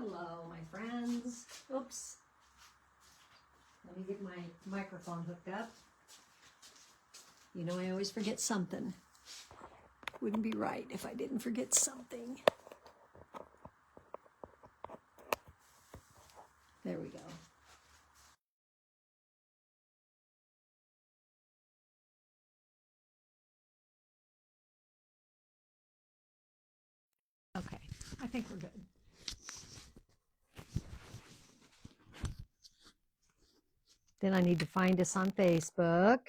Hello, my friends. Oops. Let me get my microphone hooked up. You know, I always forget something. Wouldn't be right if I didn't forget something. There we go. Okay, I think we're good. Then I need to find us on Facebook.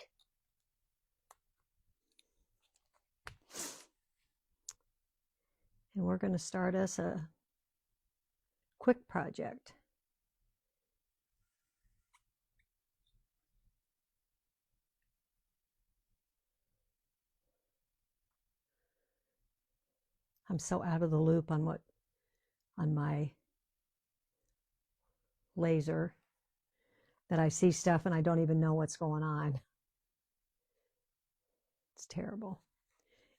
And we're going to start us a quick project. I'm so out of the loop on my laser that I see stuff and I don't even know what's going on. It's terrible.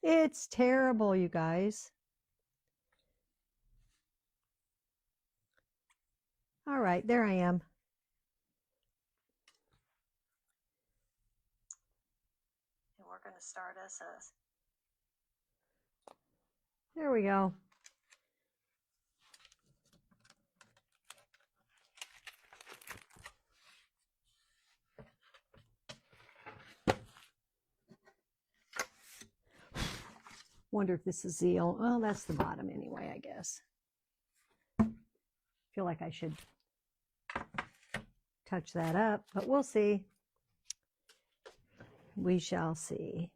It's terrible, you guys. All right, there I am. And we're going to start us a... There we go. Wonder if this is zeal. Well, that's the bottom anyway, I guess. Feel like I should touch that up, but we'll see. We shall see.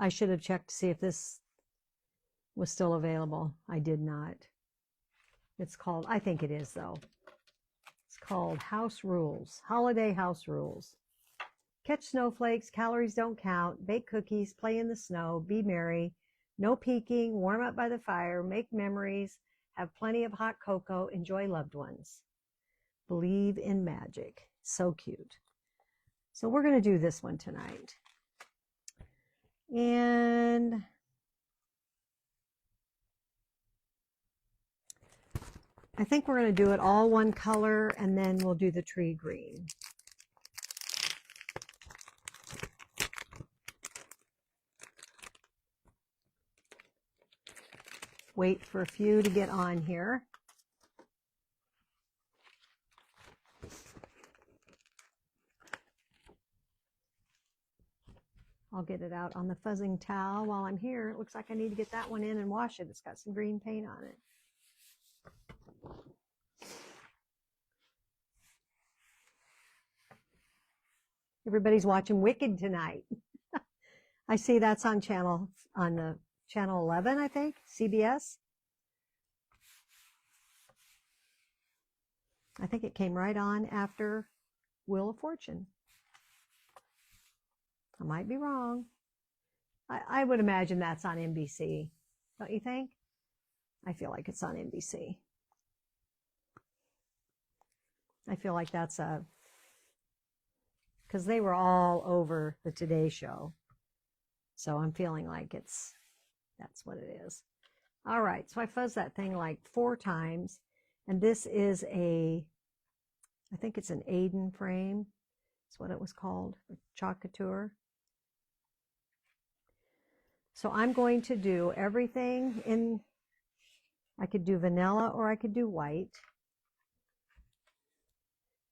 I should have checked to see if this was still available. I did not. It's called, I think it is though. It's called House Rules, Holiday House Rules. Catch snowflakes, calories don't count, bake cookies, play in the snow, be merry, no peeking, warm up by the fire, make memories, have plenty of hot cocoa, enjoy loved ones. Believe in magic. So cute. So we're going to do this one tonight. And I think we're going to do it all one color, and then we'll do the tree green. Wait for a few to get on here. I'll get it out on the fuzzing towel while I'm here. It looks like I need to get that one in and wash it. It's got some green paint on it. Everybody's watching Wicked tonight. I see that's on channel 11, I think, CBS. I think it came right on after Wheel of Fortune. I might be wrong. I would imagine that's on NBC, don't you think? I feel like it's on NBC. I feel like that's because they were all over the Today Show. So I'm feeling like that's what it is. All right, so I fuzzed that thing like 4 times. And this is I think it's an Aiden frame. That's what it was called, Chalk Couture. So I'm going to do everything in, I could do vanilla or I could do white.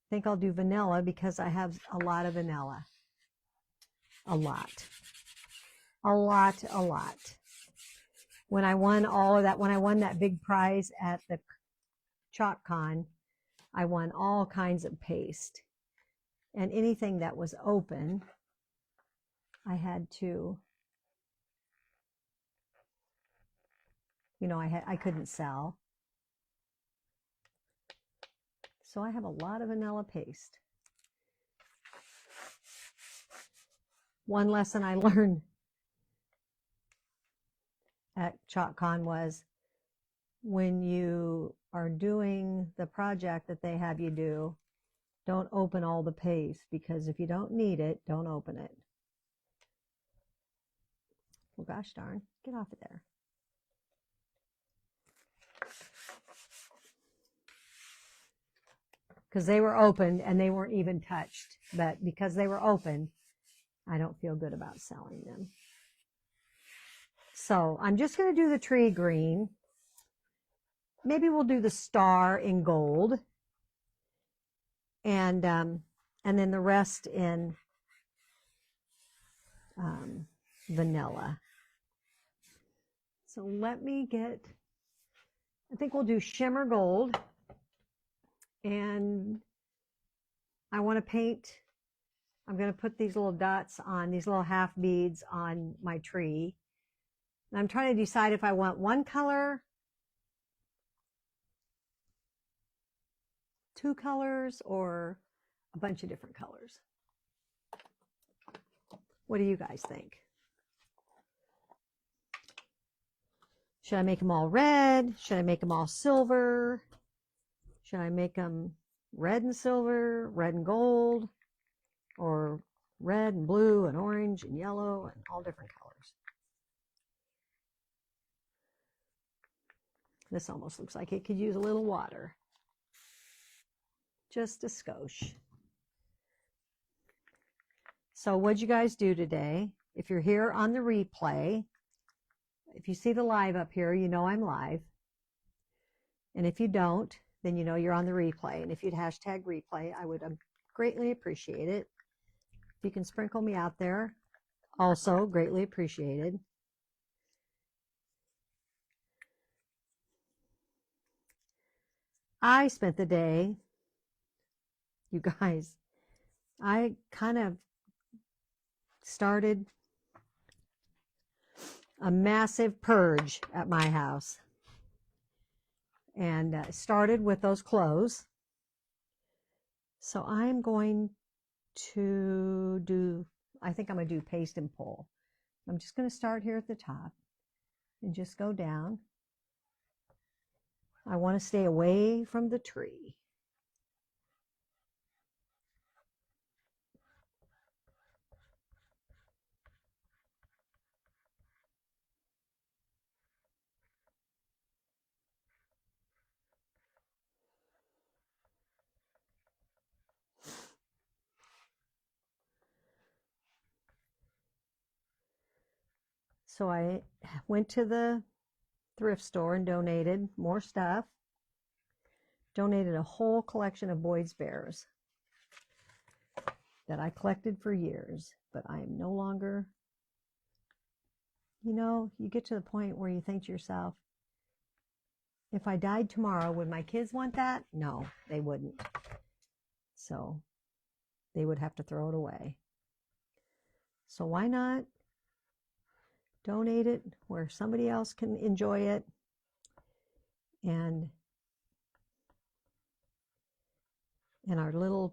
I think I'll do vanilla because I have a lot of vanilla. A lot. When I won all of that, when I won that big prize at the Chalk Con, I won all kinds of paste. And anything that was open, I had to, you know, I couldn't sell. So I have a lot of vanilla paste. One lesson I learned at ChalkCon was when you are doing the project that they have you do, don't open all the paste, because if you don't need it, don't open it. Well, gosh darn, get off of there. because they were opened and they weren't even touched. But because they were open, I don't feel good about selling them. So I'm just going to do the tree green. Maybe we'll do the star in gold. And then the rest in vanilla. So let me get, I think we'll do shimmer gold. And I want to paint, I'm going to put these little dots on, these little half beads on my tree. And I'm trying to decide if I want one color, two colors, or a bunch of different colors. What do you guys think? Should I make them all red? Should I make them all silver? Should I make them red and silver, red and gold, or red and blue and orange and yellow and all different colors? This almost looks like it could use a little water. Just a skosh. So what'd you guys do today? If you're here on the replay, if you see the live up here, you know I'm live. And if you don't, then you know you're on the replay. And if you'd hashtag replay, I would greatly appreciate it. If you can sprinkle me out there, also greatly appreciated. I spent the day, you guys, I kind of started a massive purge at my house. And started with those clothes. So I'm going to do, I think I'm going to do paste and pull. I'm just going to start here at the top and just go down. I want to stay away from the tree. So I went to the thrift store and donated more stuff. Donated a whole collection of Boyd's Bears that I collected for years, but I am no longer, you know, you get to the point where you think to yourself, if I died tomorrow, would my kids want that? No, they wouldn't. So they would have to throw it away. So why not donate it where somebody else can enjoy it and our little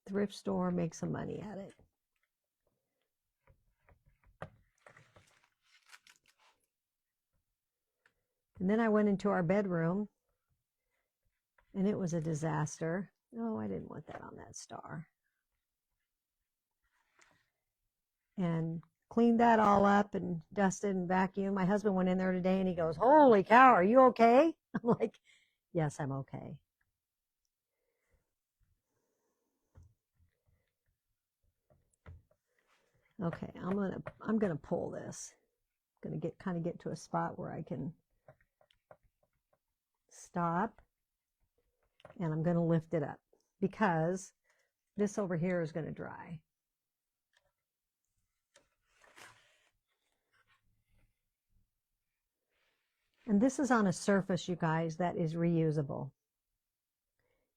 thrift store make some money at it. And then I went into our bedroom and it was a disaster. Oh, I didn't want that on that star. And cleaned that all up and dusted and vacuumed. My husband went in there today and he goes, "Holy cow, are you okay?" I'm like, "Yes, I'm okay." Okay, I'm gonna pull this. I'm gonna kind of get to a spot where I can stop, and I'm gonna lift it up because this over here is gonna dry. And this is on a surface, you guys, that is reusable.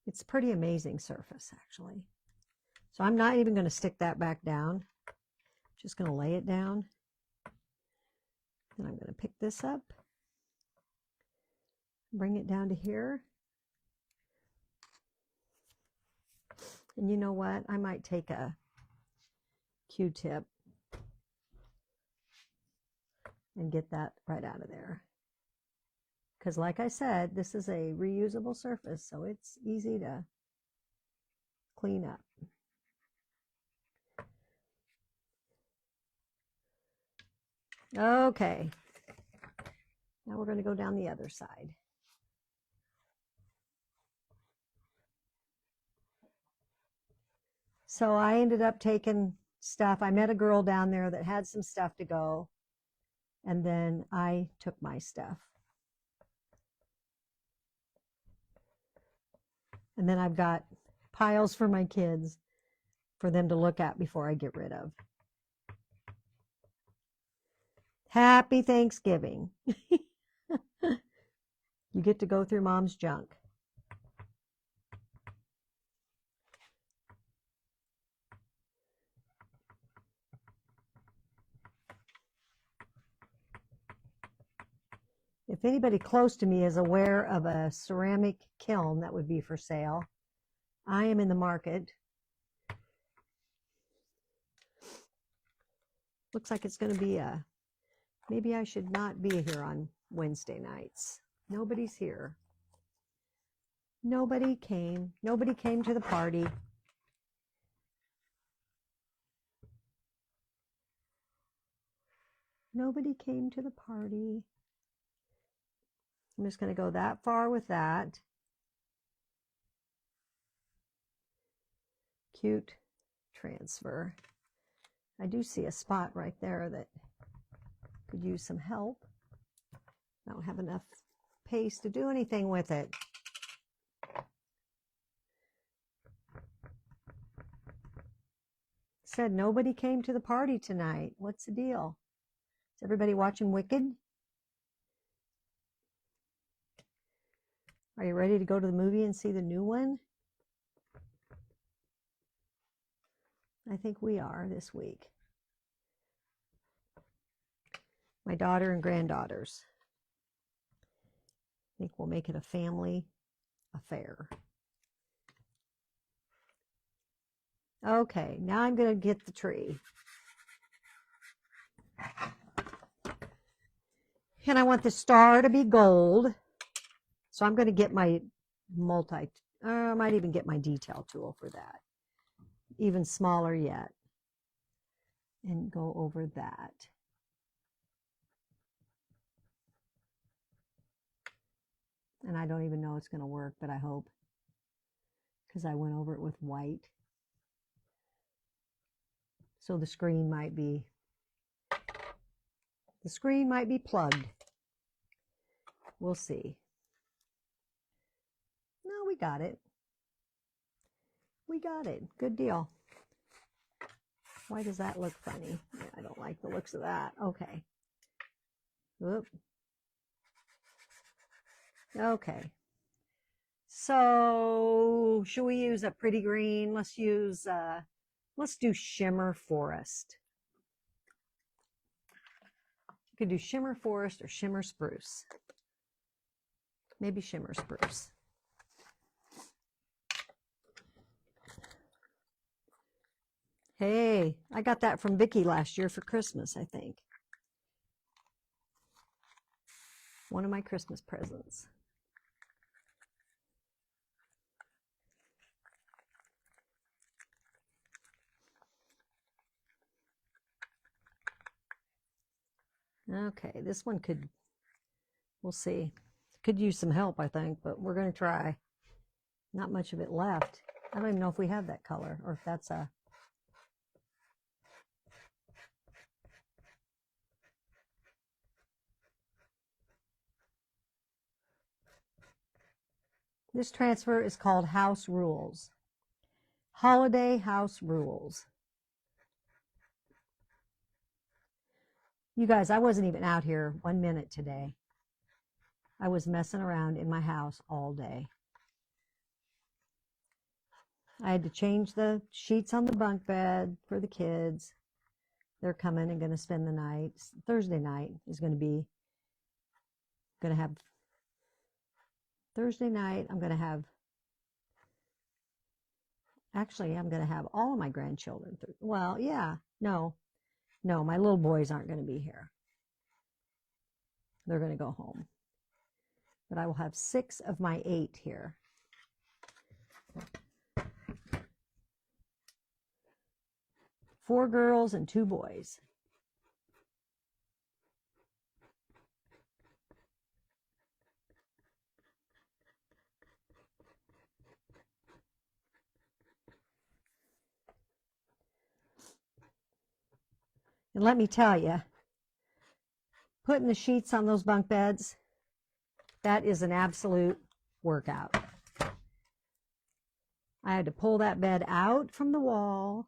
It's a pretty amazing surface, actually. So I'm not even going to stick that back down. Just going to lay it down. Then I'm going to pick this up, bring it down to here. And you know what? I might take a Q-tip and get that right out of there. Because like I said, this is a reusable surface, so it's easy to clean up. Okay. Now we're going to go down the other side. So I ended up taking stuff. I met a girl down there that had some stuff to go, and then I took my stuff. And then I've got piles for my kids for them to look at before I get rid of. Happy Thanksgiving. You get to go through Mom's junk. If anybody close to me is aware of a ceramic kiln that would be for sale, I am in the market. Looks like it's going to be maybe I should not be here on Wednesday nights. Nobody's here. Nobody came. Nobody came to the party. Nobody came to the party. I'm just going to go that far with that. Cute transfer. I do see a spot right there that could use some help. I don't have enough paste to do anything with it. Said nobody came to the party tonight. What's the deal? Is everybody watching Wicked? Are you ready to go to the movie and see the new one? I think we are this week. My daughter and granddaughters. I think we'll make it a family affair. Okay, now I'm going to get the tree. And I want the star to be gold. So I'm going to get my I might even get my detail tool for that. Even smaller yet. And go over that. And I don't even know it's going to work, but I hope. Because I went over it with white. So the screen might be plugged. We'll see. No, we got it. We got it. Good deal. Why does that look funny? Yeah, I don't like the looks of that. Okay. Whoop. Okay. So, should we use a pretty green? Let's do Shimmer Forest. You could do Shimmer Forest or Shimmer Spruce. Maybe Shimmer Spruce. Hey, I got that from Vicki last year for Christmas, I think. One of my Christmas presents. Okay, this one we'll see. Could use some help, I think, but we're going to try. Not much of it left. I don't even know if we have that color or if that's a... This transfer is called House Rules. Holiday House Rules. You guys, I wasn't even out here 1 minute today. I was messing around in my house all day. I had to change the sheets on the bunk bed for the kids. They're coming and going to spend the night. Thursday night is going to have Thursday night, I'm going to have all of my grandchildren. Well, yeah, no, my little boys aren't going to be here. They're going to go home. But I will have 6 of my 8 here. Four girls and 2 boys. And let me tell you, putting the sheets on those bunk beds, that is an absolute workout. I had to pull that bed out from the wall.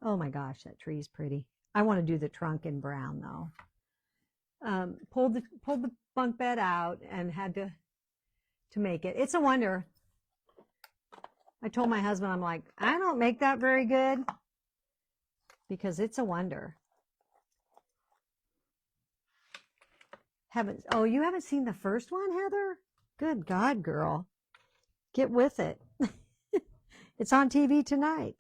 Oh my gosh, that tree's pretty. I want to do the trunk in brown though. Pulled the bunk bed out and had to make it. It's a wonder. I told my husband, I'm like, I don't make that very good because it's a wonder. You haven't seen the first one, Heather? Good God, girl. Get with it. It's on TV tonight.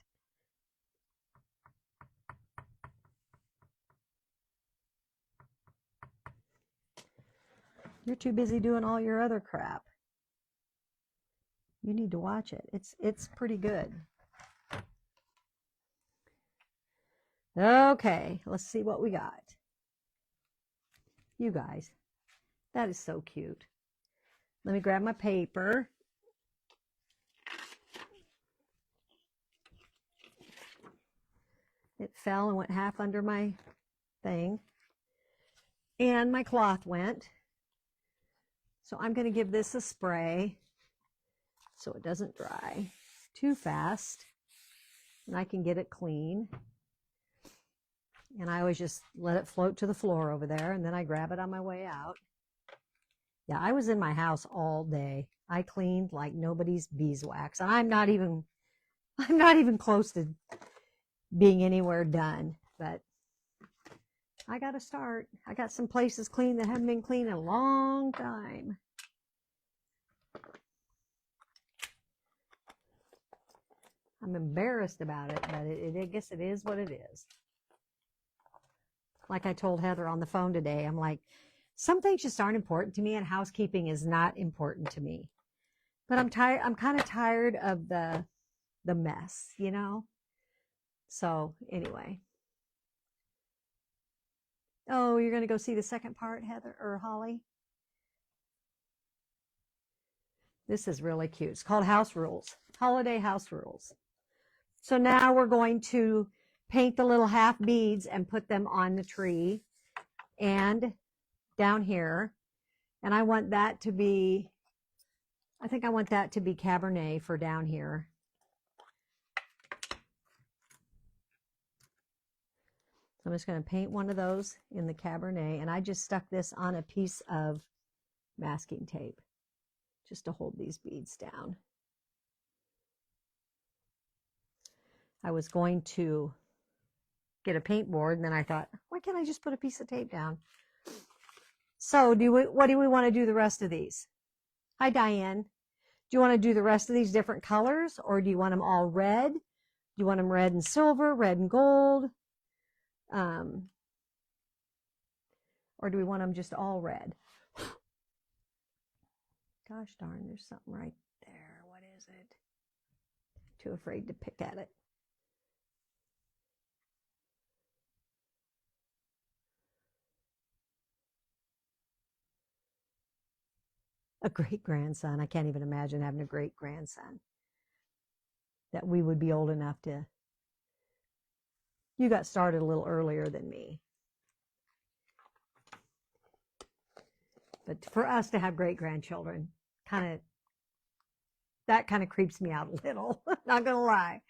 You're too busy doing all your other crap. You need to watch it. It's pretty good. Okay, let's see what we got. You guys, that is so cute. Let me grab my paper. It fell and went half under my thing. And my cloth went. So I'm going to give this a spray so it doesn't dry too fast. And I can get it clean. And I always just let it float to the floor over there, and then I grab it on my way out. Yeah, I was in my house all day. I cleaned like nobody's beeswax. And I'm not even close to being anywhere done. But I got to start. I got some places clean that haven't been clean in a long time. I'm embarrassed about it, but I guess it is what it is. Like I told Heather on the phone today, I'm like, some things just aren't important to me, and housekeeping is not important to me. But I'm tired. I'm kind of tired of the mess, you know? So anyway. Oh, you're going to go see the second part, Heather or Holly? This is really cute. It's called House Rules, Holiday House Rules. So now we're going to paint the little half beads and put them on the tree and down here. And I want that to be, I think I want that to be Cabernet for down here. So I'm just going to paint one of those in the Cabernet, and I just stuck this on a piece of masking tape just to hold these beads down. I was going to get a paint board, and then I thought, why can't I just put a piece of tape down? So what do we want to do the rest of these? Hi, Diane. Do you want to do the rest of these different colors, or do you want them all red? Do you want them red and silver, red and gold? Or do we want them just all red? Gosh darn, there's something right there. What is it? Too afraid to pick at it. A great-grandson. I can't even imagine having a great-grandson. That we would be old enough to... You got started a little earlier than me. But for us to have great-grandchildren, that kind of creeps me out a little. Not gonna lie.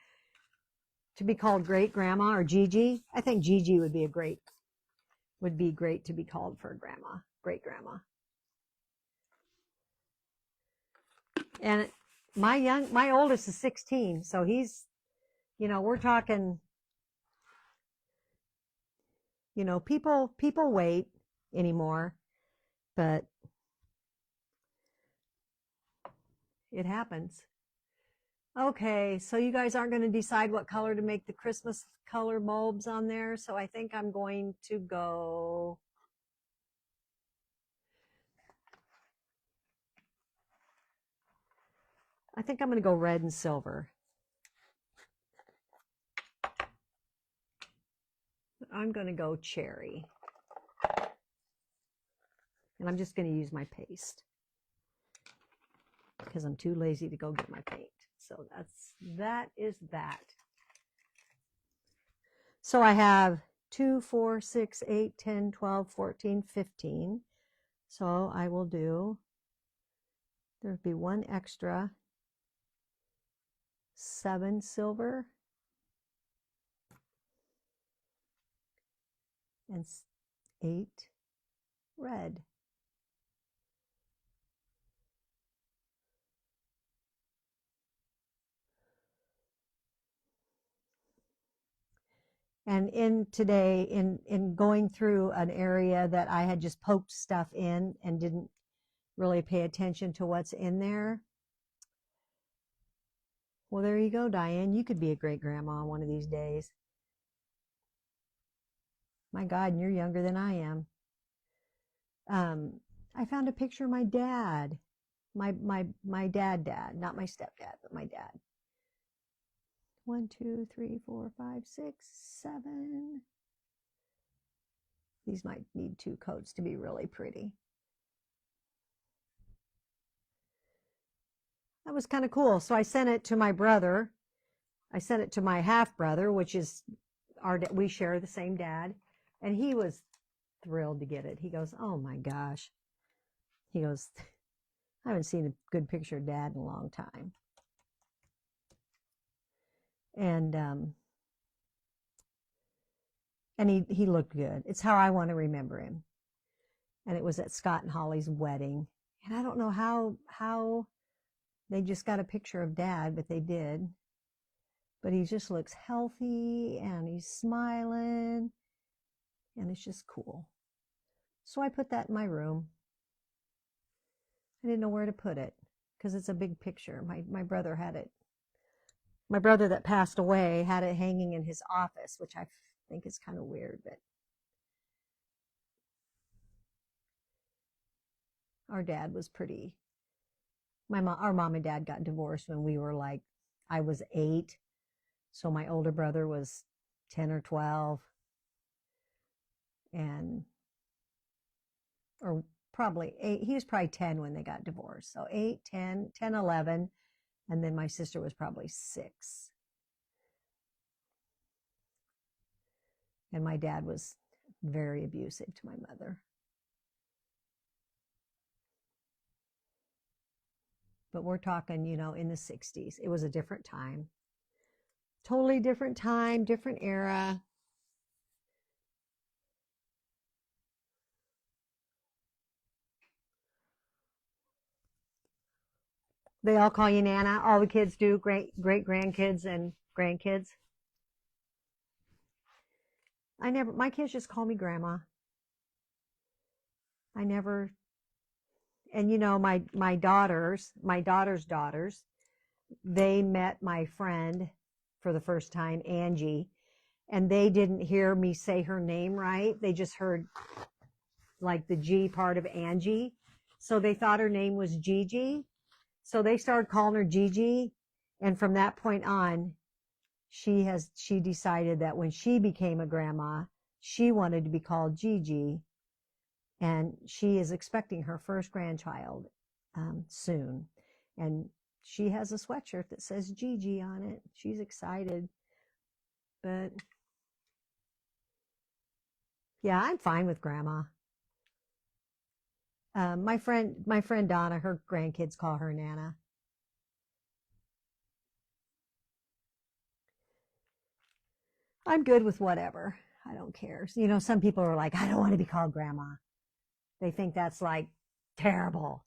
To be called great-grandma or Gigi, I think Gigi would be great to be called for a grandma, great-grandma. And my oldest is 16, so he's, we're talking, people wait anymore, but it happens. Okay, so you guys aren't going to decide what color to make the Christmas color bulbs on there, so I think I'm going to go... I think I'm going to go red and silver. I'm going to go cherry. And I'm just going to use my paste because I'm too lazy to go get my paint. So that is that. So I have 2, 4, 6, 8, 10, 12, 14, 15. So I will do, there'd be one extra, 7 silver and 8 red. And in going through an area that I had just poked stuff in and didn't really pay attention to what's in there. Well, there you go, Diane. You could be a great grandma one of these days. My God, and you're younger than I am. I found a picture of my dad. My dad, not my stepdad, but my dad. 1, 2, 3, 4, 5, 6, 7. These might need 2 coats to be really pretty. That was kind of cool. So I sent it to my brother. I sent it to my half brother, which is we share the same dad. And he was thrilled to get it. He goes, "Oh my gosh." He goes, "I haven't seen a good picture of Dad in a long time." And he looked good. It's how I want to remember him. And it was at Scott and Holly's wedding. And I don't know how they just got a picture of Dad, but they did. But he just looks healthy and he's smiling. And it's just cool. So I put that in my room. I didn't know where to put it because it's a big picture. My brother had it. My brother that passed away had it hanging in his office, which I think is kind of weird, but our dad was pretty. Our mom and dad got divorced when we were like, I was 8. So my older brother was 10 or 12. Or probably 8. He was probably 10 when they got divorced. So 8, 10, 11. And then my sister was probably 6. And my dad was very abusive to my mother. But we're talking, in the 60s. It was a different time. Totally different time, different era. They all call you Nana. All the kids do, great grandkids and grandkids. My kids just call me Grandma. I never, and my daughter's daughters, they met my friend for the first time, Angie, and they didn't hear me say her name right. They just heard like the G part of Angie. So they thought her name was Gigi. So they started calling her Gigi. And from that point on, she decided that when she became a grandma, she wanted to be called Gigi. And she is expecting her first grandchild soon. And she has a sweatshirt that says Gigi on it. She's excited. But yeah, I'm fine with Grandma. My friend Donna, her grandkids call her Nana. I'm good with whatever. I don't care. Some people are like, I don't want to be called Grandma. They think that's like terrible.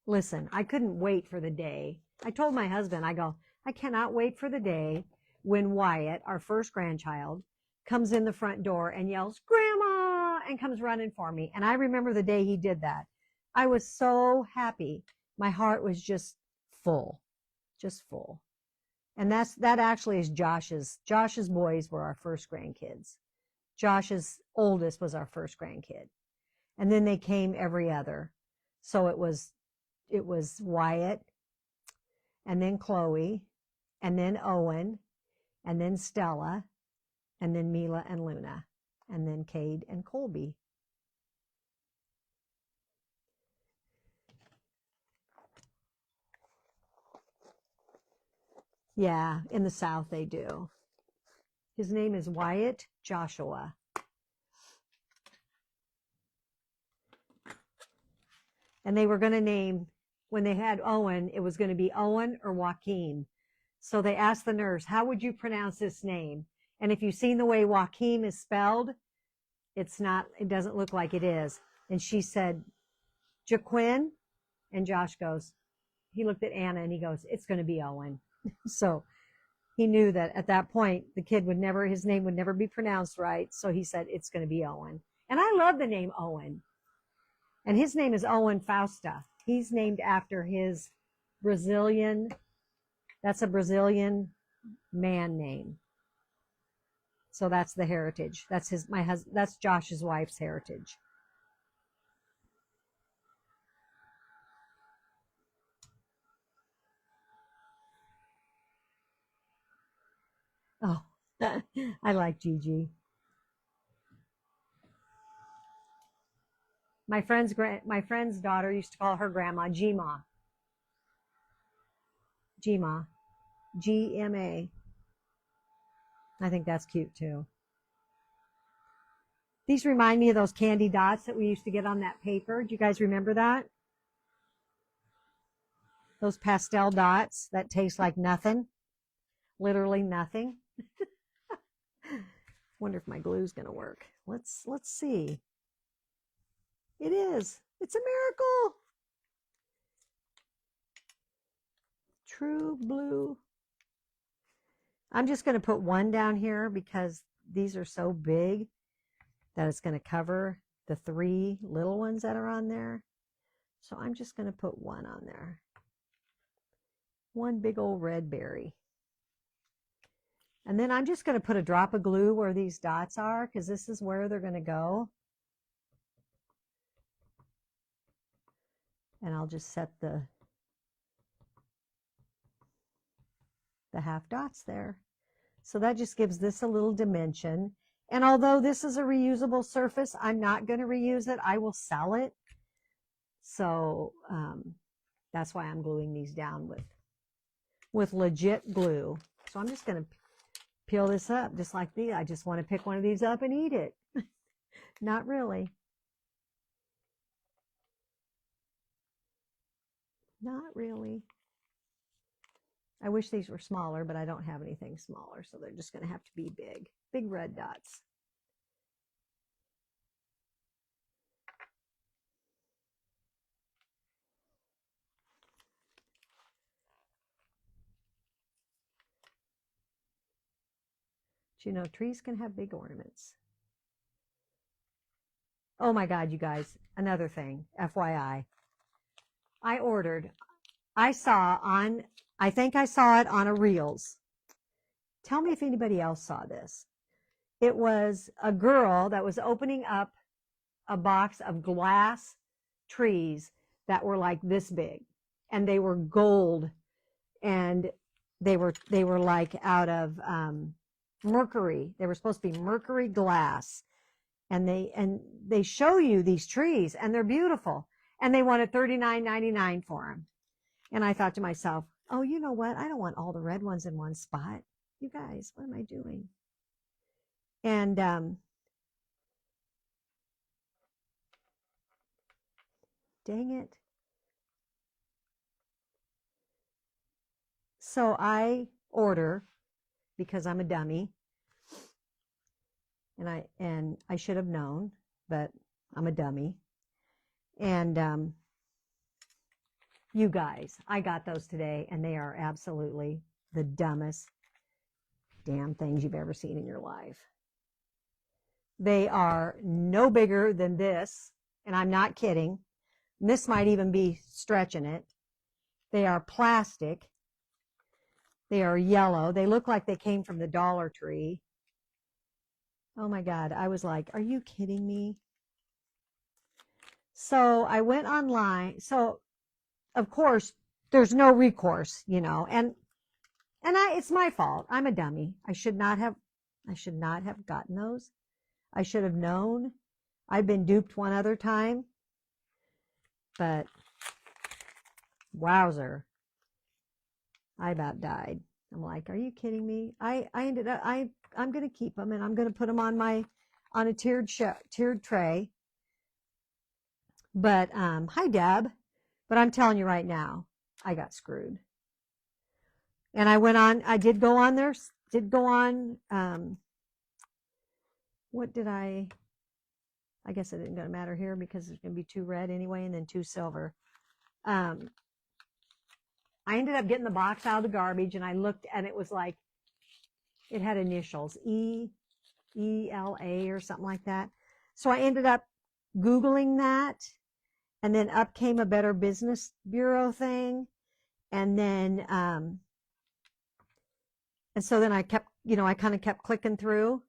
Listen, I couldn't wait for the day. I told my husband, I go, I cannot wait for the day when Wyatt, our first grandchild, comes in the front door and yells, Grandma, and comes running for me. And I remember the day he did that. I was so happy. My heart was just full. And that actually is Josh's. Josh's boys were our first grandkids. Josh's oldest was our first grandkid. And then they came every other. So it was Wyatt, and then Chloe, and then Owen, and then Stella, and then Mila and Luna, and then Cade and Colby. Yeah, in the South they do. His name is Wyatt Joshua. And they were going to name, when they had Owen, it was going to be Owen or Joaquin. So they asked the nurse, how would you pronounce this name? And if you've seen the way Joaquin is spelled, it's not, it doesn't look like it is. And she said, Jaquin. And Josh goes, he looked at Anna and he goes, it's going to be Owen. So he knew that at that point, the kid would never, his name would never be pronounced right. So he said, it's going to be Owen. And I love the name Owen. And his name is Owen Fausta. He's named after his Brazilian, that's a Brazilian man name. So that's the heritage. That's his, my husband, that's Josh's wife's heritage. Oh, I like Gigi. My friend's daughter used to call her grandma Gma. Gma. Gma. I think that's cute too. These remind me of those candy dots that we used to get on that paper. Do you guys remember that? Those pastel dots that taste like nothing. Literally nothing. Wonder if my glue's going to work. Let's see. It is. It's a miracle. True blue. I'm just going to put one down here because these are so big that it's going to cover the 3 little ones that are on there. So I'm just going to put one on there. One big old red berry. And then I'm just going to put a drop of glue where these dots are because this is where they're going to go. And I'll just set the half dots there. So that just gives this a little dimension. And although this is a reusable surface, I'm not going to reuse it. I will sell it. So that's why I'm gluing these down with legit glue. So I'm just going to peel this up just like these. I just want to pick one of these up and eat it. Not really. Not really. I wish these were smaller, but I don't have anything smaller, so they're just going to have to be big. Big red dots. But you know, trees can have big ornaments. Oh my God, you guys, another thing, FYI. I think I saw it on a Reels. Tell me if anybody else saw this. It was a girl that was opening up a box of glass trees that were like this big, and they were gold, and they were like out of mercury. They were supposed to be mercury glass, and they show you these trees, and they're beautiful, and they wanted $39.99 for them. And I thought to myself, oh, you know what? I don't want all the red ones in one spot. You guys, what am I doing? And dang it. So I order, because I'm a dummy, and I should have known, but I'm a dummy. And you guys, I got those today, and they are absolutely the dumbest damn things you've ever seen in your life. They are no bigger than this, and I'm not kidding. This might even be stretching it. They are plastic. They are yellow. They look like they came from the Dollar Tree. Oh my God. I was like, are you kidding me? So I went online. So of course there's no recourse, you know, and it's my fault. I'm a dummy. I should not have gotten those. I should have known. I've been duped one other time, but wowzer. I about died. I'm like, are you kidding me? I ended up, I'm going to keep them, and I'm going to put them on a tiered tray. But hi Deb, but I'm telling you right now, I got screwed. And I did go on there, what did I guess it isn't going to matter here because it's going to be 2 red anyway, and then 2 silver. I ended up getting the box out of the garbage, and I looked, and it was like, it had initials, ELA or something like that. So I ended up Googling that, and then up came a Better Business Bureau thing. And then, and so then I kept, I kind of kept clicking through,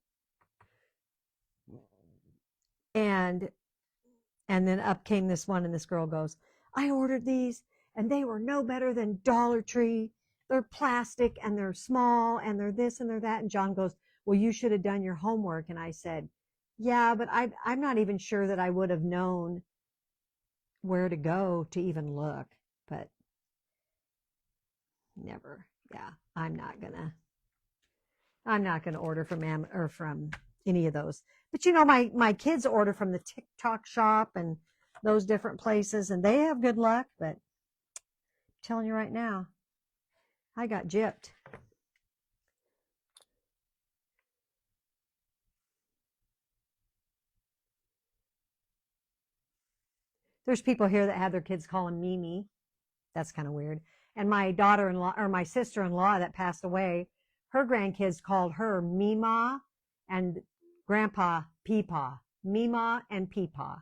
and then up came this one, and this girl goes, I ordered these, and they were no better than Dollar Tree. They're plastic, and they're small, and they're this and they're that. And John goes, well, you should have done your homework. And I said, yeah, but I'm not even sure that I would have known where to go to even look. But never. Yeah, I'm not gonna order from any of those. But my kids order from the TikTok shop and those different places, and they have good luck. But I'm telling you right now, I got gypped. There's people here that have their kids call him Mimi. That's kind of weird. And my daughter-in-law, or my sister-in-law that passed away, her grandkids called her Mima and Grandpa Peepaw. Mima and Peepaw.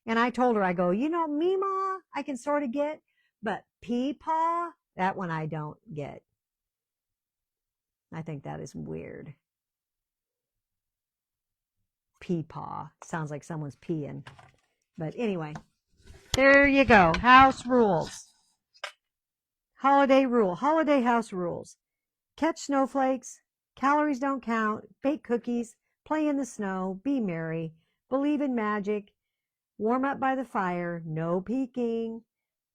And I told her, I go, Mima, I can sort of get, but Peepaw, that one I don't get. I think that is weird. Peepaw. Sounds like someone's peeing. But anyway, there you go. House rules. Holiday house rules. Catch snowflakes. Calories don't count. Bake cookies. Play in the snow. Be merry. Believe in magic. Warm up by the fire. No peeking.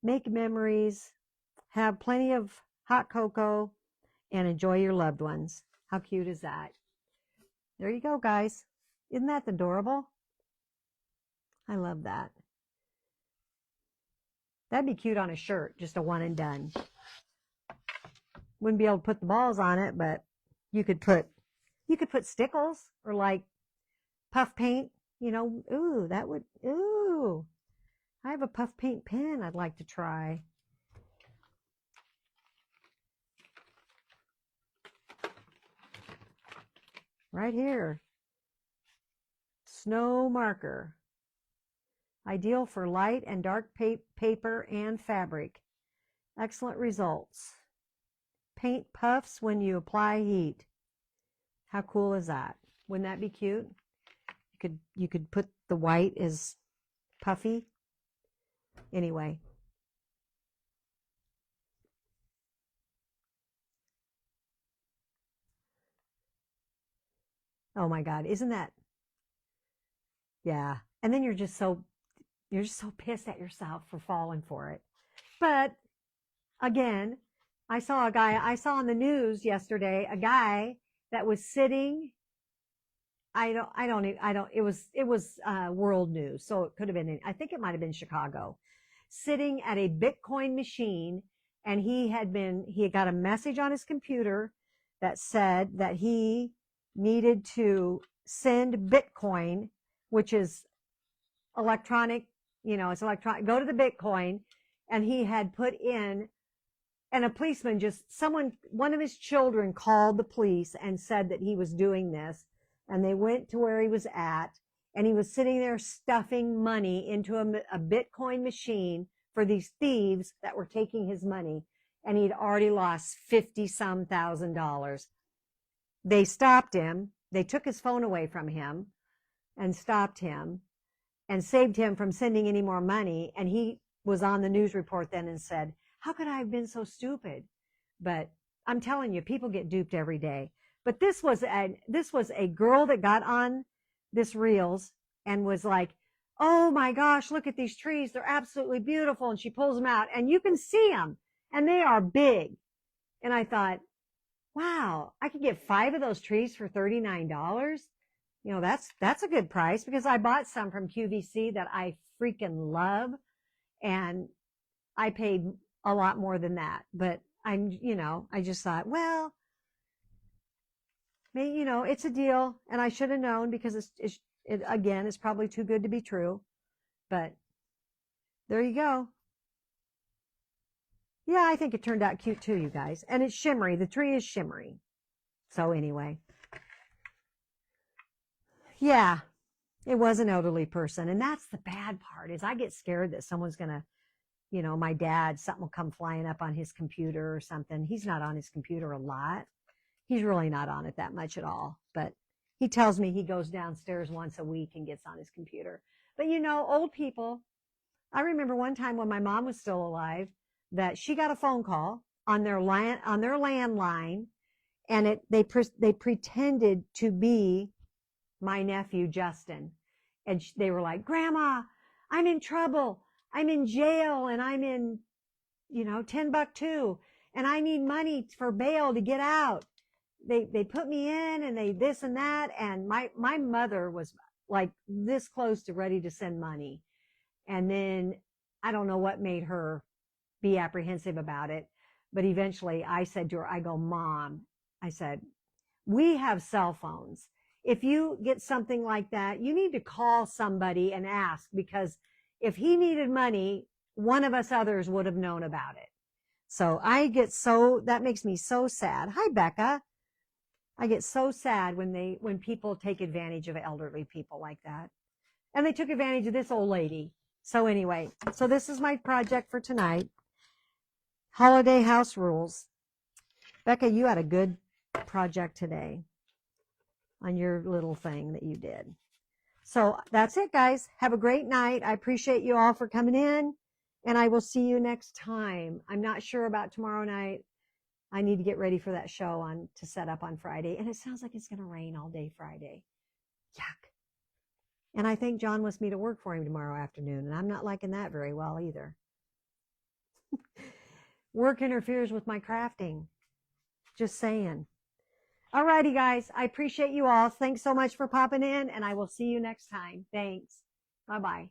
Make memories. Have plenty of hot cocoa. And enjoy your loved ones. How cute is that? There you go, guys. Isn't that adorable? I love that. That'd be cute on a shirt, just a one and done. Wouldn't be able to put the balls on it, but you could put stickles or like puff paint, ooh, that would, ooh. I have a puff paint pen I'd like to try. Right here. Snow marker. Ideal for light and dark paper and fabric. Excellent results. Paint puffs when you apply heat. How cool is that? Wouldn't that be cute? You could put the white as puffy. Anyway. Oh my God, isn't that? Yeah. And then you're just so pissed at yourself for falling for it. But again, I saw on the news yesterday, a guy that was sitting, it was world news. So it could have been, I think it might've been Chicago, sitting at a Bitcoin machine. And he had got a message on his computer that said that he needed to send Bitcoin, which is electronic, it's electronic, go to the Bitcoin. And he had put in, and a policeman one of his children called the police and said that he was doing this. And they went to where he was at, and he was sitting there stuffing money into a Bitcoin machine for these thieves that were taking his money. And he'd already lost $50-some thousand. They stopped him. They took his phone away from him and stopped him and saved him from sending any more money. And he was on the news report then and said, how could I have been so stupid? But I'm telling you, people get duped every day. But this was a girl that got on this Reels and was like, oh my gosh, look at these trees. They're absolutely beautiful. And she pulls them out and you can see them and they are big. And I thought, wow, I could get 5 of those trees for $39. You know, that's a good price because I bought some from QVC that I freaking love, and I paid a lot more than that. But I just thought, well, maybe, it's a deal, and I should have known because it again, it's probably too good to be true. But there you go. Yeah, I think it turned out cute too, you guys. And it's shimmery. The tree is shimmery. So anyway, yeah, it was an elderly person. And that's the bad part is I get scared that someone's going to, my dad, something will come flying up on his computer or something. He's not on his computer a lot. He's really not on it that much at all. But he tells me he goes downstairs once a week and gets on his computer. But old people, I remember one time when my mom was still alive that she got a phone call on their landline, and they pretended to be my nephew Justin, and they were like, "Grandma, I'm in trouble. I'm in jail, and I'm in, Timbuktu, and I need money for bail to get out." They put me in, and they this and that, and my mother was like this close to ready to send money, and then I don't know what made her be apprehensive about it, but eventually I said to her, I go, "Mom," I said, "we have cell phones. If you get something like that, you need to call somebody and ask, because if he needed money, one of us others would have known about it." So that makes me so sad. Hi, Becca. I get so sad when people take advantage of elderly people like that. And they took advantage of this old lady. So anyway, so this is my project for tonight. Holiday house rules. Becca, you had a good project today on your little thing that you did. So that's it, guys. Have a great night. I appreciate you all for coming in, and I will see you next time. I'm not sure about tomorrow night. I need to get ready for that show to set up on Friday, and it sounds like it's going to rain all day Friday. Yuck. And I think John wants me to work for him tomorrow afternoon, and I'm not liking that very well either. Work interferes with my crafting. Just saying. All righty, guys. I appreciate you all. Thanks so much for popping in, and I will see you next time. Thanks. Bye-bye.